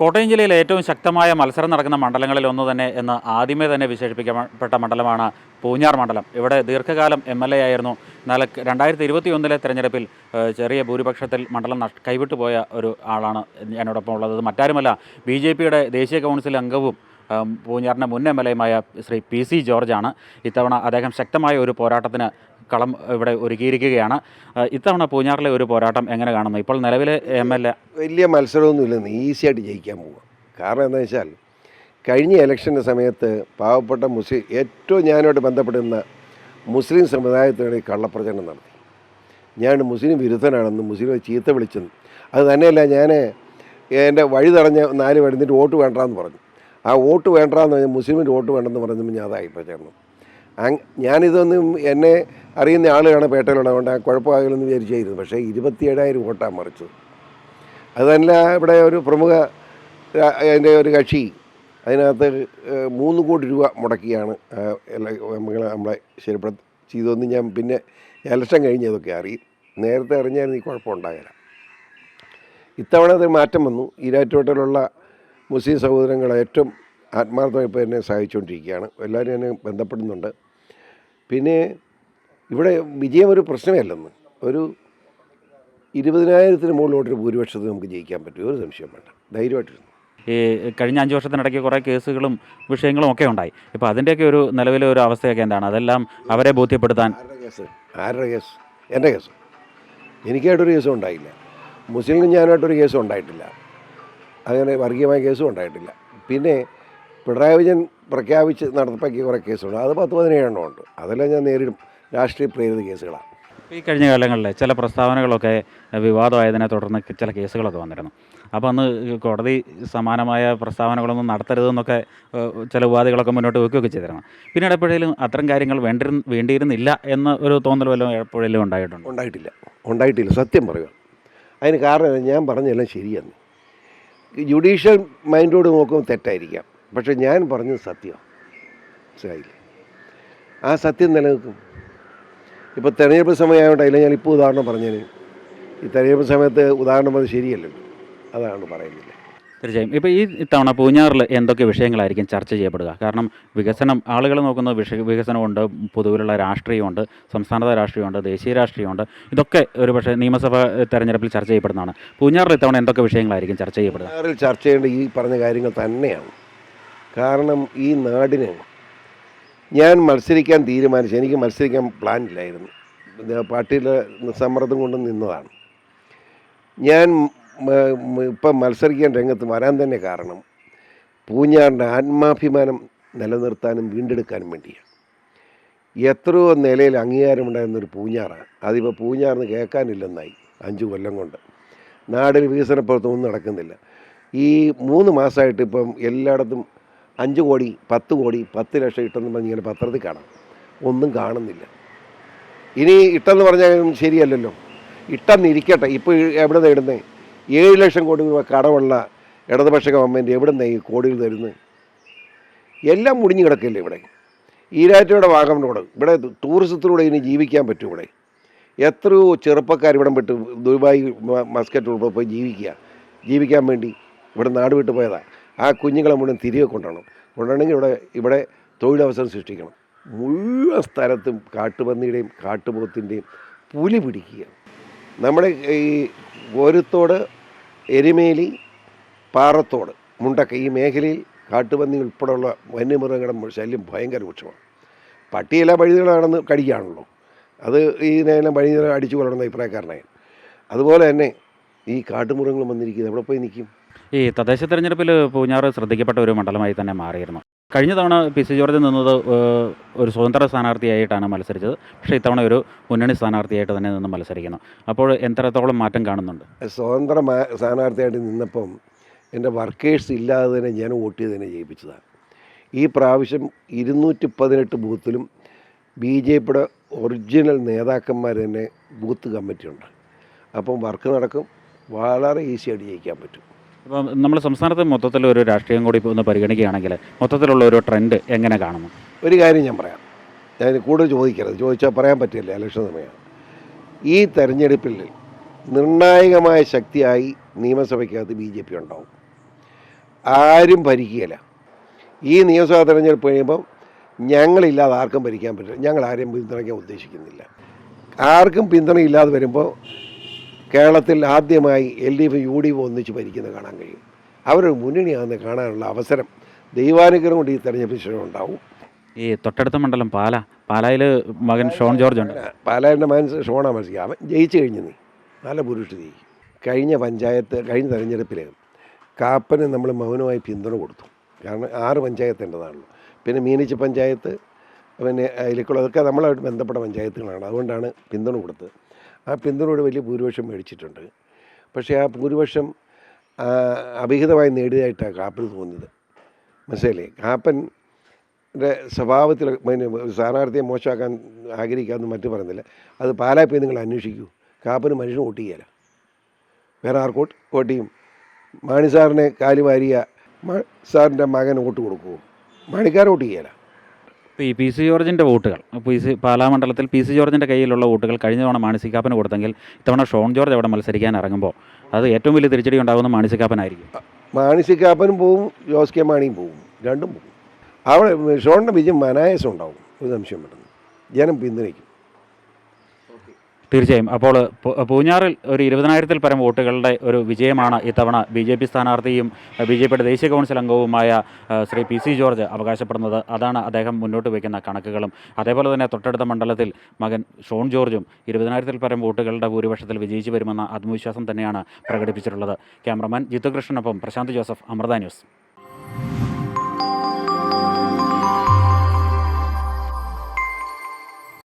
കോട്ടയം ജില്ലയിലെ ഏറ്റവും ശക്തമായ മത്സരം നടക്കുന്ന മണ്ഡലങ്ങളിൽ ഒന്ന് തന്നെ എന്ന് ആദ്യമേ തന്നെ വിശേഷിപ്പിക്കപ്പെട്ട മണ്ഡലമാണ് പൂഞ്ഞാർ മണ്ഡലം. ഇവിടെ ദീർഘകാലം MLA ആയിരുന്നു. എന്നാൽ 2021 തെരഞ്ഞെടുപ്പിൽ ചെറിയ ഭൂരിപക്ഷത്തിൽ മണ്ഡലം കൈവിട്ടുപോയ ഒരു ആളാണ് എന്നോടൊപ്പം ഉള്ളത്. മറ്റാരുമല്ല, BJPയുടെ ദേശീയ കൗൺസിൽ അംഗവും പൂഞ്ഞാറിൻ്റെ മുൻ MLAയുമായ ശ്രീ PC ജോർജാണ്. ഇത്തവണ അദ്ദേഹം ശക്തമായ ഒരു പോരാട്ടത്തിന് കളം ഇവിടെ ഒരുക്കിയിരിക്കുകയാണ്. ഇത്തവണ പൂഞ്ഞാറിലെ ഒരു പോരാട്ടം എങ്ങനെ കാണുന്നു? ഇപ്പോൾ നിലവിലെ MLA വലിയ മത്സരമൊന്നുമില്ലെന്ന് ഈസിയായിട്ട് ജയിക്കാൻ പോവുക. കാരണം എന്താ വെച്ചാൽ കഴിഞ്ഞ ഇലക്ഷൻ്റെ സമയത്ത് പാവപ്പെട്ട ഏറ്റവും ഞാനുമായിട്ട് ബന്ധപ്പെടുന്ന മുസ്ലിം സമുദായത്തിനിടെ കള്ളപ്രചരണം നടത്തി. ഞാൻ മുസ്ലിം വിരുദ്ധനാണെന്നും മുസ്ലിം ചീത്ത വിളിച്ചെന്നും, അത് തന്നെയല്ല ഞാൻ എൻ്റെ വഴി തടഞ്ഞ 4 വരുന്നിട്ട് വോട്ട് വേണ്ടാന്ന് പറഞ്ഞു. ആ വോട്ട് വേണ്ടാന്ന് പറഞ്ഞാൽ മുസ്ലിമിൻ്റെ വോട്ട് വേണ്ടെന്ന് പറഞ്ഞപ്പോൾ ഞാൻ അതായി പ്രചരണം. ഞാനിതൊന്നും എന്നെ അറിയുന്ന ആളുകളാണ് പേട്ടയിലുള്ളതുകൊണ്ട് കുഴപ്പമാകില്ലെന്ന് വിചാരിച്ചായിരുന്നു. പക്ഷേ 27,000 വോട്ടാണ് മറിച്ചത്. അതല്ല, ഇവിടെ ഒരു പ്രമുഖ അതിൻ്റെ ഒരു കക്ഷി അതിനകത്ത് 3 കോടി രൂപ മുടക്കിയാണ് നമ്മളെ ചെയ്തതെന്ന് ഞാൻ പിന്നെ ഇലക്ഷൻ കഴിഞ്ഞതൊക്കെ അറിയും. നേരത്തെ അറിഞ്ഞാൽ ഈ കുഴപ്പമുണ്ടാകില്ല. ഇത്തവണ അത് മാറ്റം വന്നു. ഈരാറ്റുപേട്ടയിലുള്ള മുസ്ലിം സഹോദരങ്ങൾ ഏറ്റവും ആത്മാർത്ഥമായി ഇപ്പോൾ എന്നെ സഹായിച്ചുകൊണ്ടിരിക്കുകയാണ്. എല്ലാവരും എന്നെ ബന്ധപ്പെടുന്നുണ്ട്. പിന്നെ ഇവിടെ വിജയം ഒരു പ്രശ്നമല്ലെന്ന്, ഒരു 20,000 മുകളിലോട്ടൊരു ഭൂരിപക്ഷത്തിൽ നമുക്ക് ജയിക്കാൻ പറ്റും, ഒരു സംശയം വേണ്ട, ധൈര്യമായിട്ടിരുന്നു. ഈ കഴിഞ്ഞ 5 വർഷത്തിനിടയ്ക്ക് കുറേ കേസുകളും വിഷയങ്ങളും ഒക്കെ ഉണ്ടായി. ഇപ്പോൾ അതിൻ്റെയൊക്കെ ഒരു നിലവിലെ ഒരു അവസ്ഥയൊക്കെ എന്താണ്? അതെല്ലാം അവരെ ബോധ്യപ്പെടുത്താൻ. ആരുടെ കേസ്? എൻ്റെ കേസ്. എനിക്കായിട്ടൊരു കേസും ഉണ്ടായില്ല. മുസ്ലിം ഞാനായിട്ടൊരു കേസും ഉണ്ടായിട്ടില്ല. അങ്ങനെ വർഗീയമായ കേസും ഉണ്ടായിട്ടില്ല. പിന്നെ പിണറായി വിജയൻ പ്രഖ്യാപിച്ച് നടപ്പാക്കിയ കുറേ കേസുണ്ട്. അത് 10-17 ഉണ്ട്. അതെല്ലാം ഞാൻ നേരിടും. രാഷ്ട്രീയ പ്രേരിത കേസുകളാണ്. ഈ കഴിഞ്ഞ കാലങ്ങളിൽ ചില പ്രസ്താവനകളൊക്കെ വിവാദമായതിനെ തുടർന്ന് ചില കേസുകളൊക്കെ വന്നിരുന്നു. അപ്പോൾ അന്ന് കോടതി സമാനമായ പ്രസ്താവനകളൊന്നും നടത്തരുതെന്നൊക്കെ ചില ഉപാധികളൊക്കെ മുന്നോട്ട് വയ്ക്കുകയൊക്കെ ചെയ്തിരുന്നു. പിന്നീട് എപ്പോഴേലും അത്തരം കാര്യങ്ങൾ വേണ്ടിയിരുന്നില്ല എന്ന ഒരു തോന്നൽ വല്ലതും എപ്പോഴേലും ഉണ്ടായിട്ടില്ല. സത്യം പറയുക. അതിന് കാരണം ഞാൻ പറഞ്ഞതെല്ലാം ശരിയാണ്. ജുഡീഷ്യൽ മൈൻഡോട് നോക്കുമ്പോൾ തെറ്റായിരിക്കാം, പക്ഷേ ഞാൻ പറഞ്ഞത് സത്യമാണ്. മനസ്സിലായില്ലേ? ആ സത്യം നിലനിൽക്കും. ഇപ്പോൾ തെരഞ്ഞെടുപ്പ് സമയമായിട്ടില്ല, ഞാൻ ഇപ്പോൾ ഉദാഹരണം പറഞ്ഞതിന് ഈ തെരഞ്ഞെടുപ്പ് സമയത്ത് ഉദാഹരണം പറഞ്ഞത് ശരിയല്ലല്ലോ, അതാണ് പറയുന്നില്ല. തീർച്ചയായും. ഇപ്പോൾ ഈ ഇത്തവണ പൂഞ്ഞാറിൽ എന്തൊക്കെ വിഷയങ്ങളായിരിക്കും ചർച്ച ചെയ്യപ്പെടുക? കാരണം വികസനം, ആളുകൾ നോക്കുന്ന വികസനമുണ്ട്, പൊതുവിലുള്ള രാഷ്ട്രീയമുണ്ട്, സംസ്ഥാനത രാഷ്ട്രീയമുണ്ട്, ദേശീയ രാഷ്ട്രീയമുണ്ട്. ഇതൊക്കെ ഒരുപക്ഷെ നിയമസഭാ തെരഞ്ഞെടുപ്പിൽ ചർച്ച ചെയ്യപ്പെടുന്നതാണ്. പൂഞ്ഞാറിൽ ഇത്തവണ എന്തൊക്കെ വിഷയങ്ങളായിരിക്കും ചർച്ച ചെയ്യപ്പെടുക? പൂഞ്ഞാറിൽ ചർച്ച ചെയ്യേണ്ട ഈ പറഞ്ഞ കാര്യങ്ങൾ തന്നെയാണ്. കാരണം ഈ നാടിന് ഞാൻ മത്സരിക്കാൻ തീരുമാനിച്ചു. എനിക്ക് മത്സരിക്കാൻ പ്ലാൻ ഇല്ലായിരുന്നു. പാർട്ടിയിലെ സമ്മർദ്ദം കൊണ്ട് നിന്നതാണ്. ഞാൻ ഇപ്പം മത്സരിക്കാൻ രംഗത്ത് വരാൻ തന്നെ കാരണം പൂഞ്ഞാറിൻ്റെ ആത്മാഭിമാനം നിലനിർത്താനും വീണ്ടെടുക്കാനും വേണ്ടിയാണ്. എത്രയോ നിലയിൽ അംഗീകാരമുണ്ടായിരുന്നൊരു പൂഞ്ഞാറാണ്. അതിപ്പോൾ പൂഞ്ഞാറിന് കേൾക്കാനില്ലെന്നായി 5 കൊല്ലം കൊണ്ട്. നാടിൽ വികസനപ്രവർത്തനമൊന്നും നടക്കുന്നില്ല. ഈ 3 മാസമായിട്ട് ഇപ്പം എല്ലായിടത്തും 5 കോടി 10 കോടി 10 ലക്ഷം ഇട്ടെന്ന് പറഞ്ഞ് ഇങ്ങനെ പത്രത്തിൽ കാണാം. ഒന്നും കാണുന്നില്ല. ഇനി ഇട്ടെന്ന് പറഞ്ഞാൽ ശരിയല്ലല്ലോ. ഇട്ടെന്നിരിക്കട്ടെ. ഇപ്പോൾ എവിടെ നേടുന്നേ? 7 ലക്ഷം കോടി രൂപ കടമുള്ള ഇടതുപക്ഷ ഗവൺമെൻറ് എവിടെ നിന്ന് ഈ കോടികൾ തരുന്നത്? എല്ലാം മുടിഞ്ഞു കിടക്കില്ലേ ഇവിടെ. ഈരാറ്റയുടെ വാഗമനോട് ഇവിടെ ടൂറിസത്തിലൂടെ ഇനി ജീവിക്കാൻ പറ്റും. ഇവിടെ എത്രയോ ചെറുപ്പക്കാർ ഇവിടം വിട്ട് ദുബായ് മസ്കറ്റ് ഉൾപ്പെടെ പോയി ജീവിക്കാൻ വേണ്ടി ഇവിടെ നാട് വിട്ട് പോയതാണ്. ആ കുഞ്ഞുങ്ങളെ മുഴുവൻ തിരികെ കൊണ്ടുവരണമെങ്കിൽ ഇവിടെ തൊഴിലവസരം സൃഷ്ടിക്കണം. മുഴുവൻ സ്ഥലത്തും കാട്ടുപന്നിയുടെയും കാട്ടുപോത്തിൻ്റെയും പുലി പിടിക്കുക. നമ്മുടെ ഈ കോരത്തോട്, എരുമേലി, പാറത്തോട്, മുണ്ടക്ക ഈ മേഖലയിൽ കാട്ടുപന്നി ഉൾപ്പെടെയുള്ള വന്യമൃഗങ്ങളുടെ ശല്യം ഭയങ്കര രൂക്ഷമാണ്. പട്ടിയെല്ലാം വഴികളാണെന്ന് കടിക്കുകയാണല്ലോ. അത് ഈ നേരം വഴി അടിച്ചു കൊള്ളണമെന്ന അഭിപ്രായക്കാരനായി. അതുപോലെ തന്നെ ഈ കാട്ടുമൃഗങ്ങൾ വന്നിരിക്കുന്നത് എവിടെ പോയി നിൽക്കും? ഈ തദ്ദേശ തെരഞ്ഞെടുപ്പിൽ പൂഞ്ഞാറ് ശ്രദ്ധിക്കപ്പെട്ട ഒരു മണ്ഡലമായി തന്നെ മാറിയിരുന്നു. കഴിഞ്ഞ തവണ PC ജോർജ് നിന്നത് ഒരു സ്വതന്ത്ര സ്ഥാനാർത്ഥിയായിട്ടാണ് മത്സരിച്ചത്. പക്ഷേ ഇത്തവണ ഒരു മുന്നണി സ്ഥാനാർത്ഥിയായിട്ട് തന്നെ നിന്ന് മത്സരിക്കുന്നു. അപ്പോൾ എത്രത്തോളം മാറ്റം കാണുന്നുണ്ട്? സ്വതന്ത്ര സ്ഥാനാർത്ഥിയായിട്ട് നിന്നപ്പം എൻ്റെ വർക്കേഴ്സ് ഇല്ലാതെ തന്നെ ഞാൻ വോട്ട് ചെയ്ത് തന്നെ ജയിപ്പിച്ചതാണ്. ഈ പ്രാവശ്യം 218 ബൂത്തിലും BJPയുടെ ഒറിജിനൽ നേതാക്കന്മാർ തന്നെ ബൂത്ത് കമ്മിറ്റിയുണ്ട്. അപ്പം വർക്ക് നടക്കും. വളരെ ഈസിയായിട്ട് ജയിക്കാൻ പറ്റും. ഇപ്പം നമ്മൾ സംസ്ഥാനത്ത് മൊത്തത്തിൽ ഒരു രാഷ്ട്രീയം കൂടി ഒന്ന് പരിഗണിക്കുകയാണെങ്കിൽ മൊത്തത്തിലുള്ള ഒരു ട്രെൻഡ് എങ്ങനെ കാണുന്നു? ഒരു കാര്യം ഞാൻ പറയാം. ഞാൻ കൂടുതൽ ചോദിച്ചാൽ പറയാൻ പറ്റില്ല, ഇലക്ഷൻ സമയമാണ്. ഈ തെരഞ്ഞെടുപ്പിൽ നിർണായകമായ ശക്തിയായി നിയമസഭയ്ക്കകത്ത് BJP ഉണ്ടാവും. ആരും ഭരിക്കുകയില്ല. ഈ നിയമസഭാ തെരഞ്ഞെടുപ്പ് കഴിയുമ്പം ഞങ്ങളില്ലാതെ ആർക്കും ഭരിക്കാൻ പറ്റില്ല. ഞങ്ങൾ ആരെയും പിന്തുണയ്ക്കാൻ ഉദ്ദേശിക്കുന്നില്ല. ആർക്കും പിന്തുണയില്ലാതെ വരുമ്പോൾ കേരളത്തിൽ ആദ്യമായി LDF UDF ഒന്നിച്ച് ഭരിക്കുന്നത് കാണാൻ കഴിയും. അവരൊരു മുന്നണിയാകുന്ന കാണാനുള്ള അവസരം ദൈവാനുഗ്രഹം കൊണ്ട് ഈ തെരഞ്ഞെടുപ്പ് ശേഷം ഉണ്ടാവും. ഈ തൊട്ടടുത്ത മണ്ഡലം പാലായിൽ മകൻ ഷോൺ ജോർജ് ഉണ്ട്. പാലാൻ്റെ മകൻ ഷോണാ മത്സരിക്കുക. അവൻ ജയിച്ചു കഴിഞ്ഞു. നല്ല പുരുഷ ജയിക്കും. കഴിഞ്ഞ തെരഞ്ഞെടുപ്പിൽ കാപ്പന് നമ്മൾ മൗനമായി പിന്തുണ കൊടുത്തു. കാരണം 6 പഞ്ചായത്തിൻ്റെതാണല്ലോ. പിന്നെ മീനച്ചി പഞ്ചായത്ത്, പിന്നെ അതിലേക്കുള്ള അതൊക്കെ നമ്മളായിട്ട് ബന്ധപ്പെട്ട പഞ്ചായത്തുകളാണ്. അതുകൊണ്ടാണ് പിന്തുണ കൊടുത്തത്. ആ പിന്തുണയോട് വലിയ ഭൂരിപക്ഷം മേടിച്ചിട്ടുണ്ട്. പക്ഷേ ആ ഭൂരിപക്ഷം അവിഹിതമായി നേടിയതായിട്ടാണ് കാപ്പന് തോന്നിയത്. മനസ്സിലായില്ലേ? കാപ്പൻ്റെ സ്വഭാവത്തിൽ പിന്നെ സ്ഥാനാർത്ഥിയെ മോശമാക്കാൻ ആഗ്രഹിക്കാമെന്ന് മറ്റു പറയുന്നില്ല. അത് പാലായി പോയി നിങ്ങൾ അന്വേഷിക്കൂ. കാപ്പന് മനുഷ്യന് വോട്ട് ചെയ്യല. വേറെ ആർക്ക് വോട്ട് ചെയ്യും? മാണി സാറിനെ കാലുവാരിയ സാറിൻ്റെ മകൻ വോട്ട് കൊടുക്കുമോ? മാണിക്കാർ വോട്ട് ചെയ്യല. ഇപ്പോൾ ഈ PC ജോർജിൻ്റെ വോട്ടുകൾ പാലാ മണ്ഡലത്തിൽ PC ജോർജിൻ്റെ കയ്യിലുള്ള വോട്ടുകൾ കഴിഞ്ഞ തവണ മാണി സി കാപ്പന് കൊടുത്തെങ്കിൽ ഇത്തവണ ഷോൺ ജോർജ് അവിടെ മത്സരിക്കാൻ ഇറങ്ങുമ്പോൾ അത് ഏറ്റവും വലിയ തിരിച്ചടി ഉണ്ടാകുന്ന മാണി സി കാപ്പനായിരിക്കും. മാണി സി കാപ്പനും പോവും, ജോസ് കെ മാണിയും പോവും, രണ്ടും പോവും. അവിടെ ഷോണിൻ്റെ വിജയം അനായാസം ഉണ്ടാവും, ഒരു സംശയം വേണ്ട. ജനം പിന്തുണയ്ക്കും. തീർച്ചയായും. അപ്പോൾ പൂഞ്ഞാറിൽ ഒരു 20,000-ൽ പരം വോട്ടുകളുടെ ഒരു വിജയമാണ് ഇത്തവണ BJP സ്ഥാനാർത്ഥിയും BJPയുടെ ദേശീയ കൗൺസിൽ അംഗവുമായ ശ്രീ PC ജോർജ് അവകാശപ്പെടുന്നത്. അതാണ് അദ്ദേഹം മുന്നോട്ട് വയ്ക്കുന്ന കണക്കുകളും. അതേപോലെ തന്നെ തൊട്ടടുത്ത മണ്ഡലത്തിൽ മകൻ ഷോൺ ജോർജും 20,000-ൽ പരം വോട്ടുകളുടെ ഭൂരിപക്ഷത്തിൽ വിജയിച്ചു വരുമെന്ന ആത്മവിശ്വാസം തന്നെയാണ് പ്രകടിപ്പിച്ചിട്ടുള്ളത്. ക്യാമറമാൻ ജിത്തു കൃഷ്ണനൊപ്പം പ്രശാന്ത് ജോസഫ്, അമൃത ന്യൂസ്.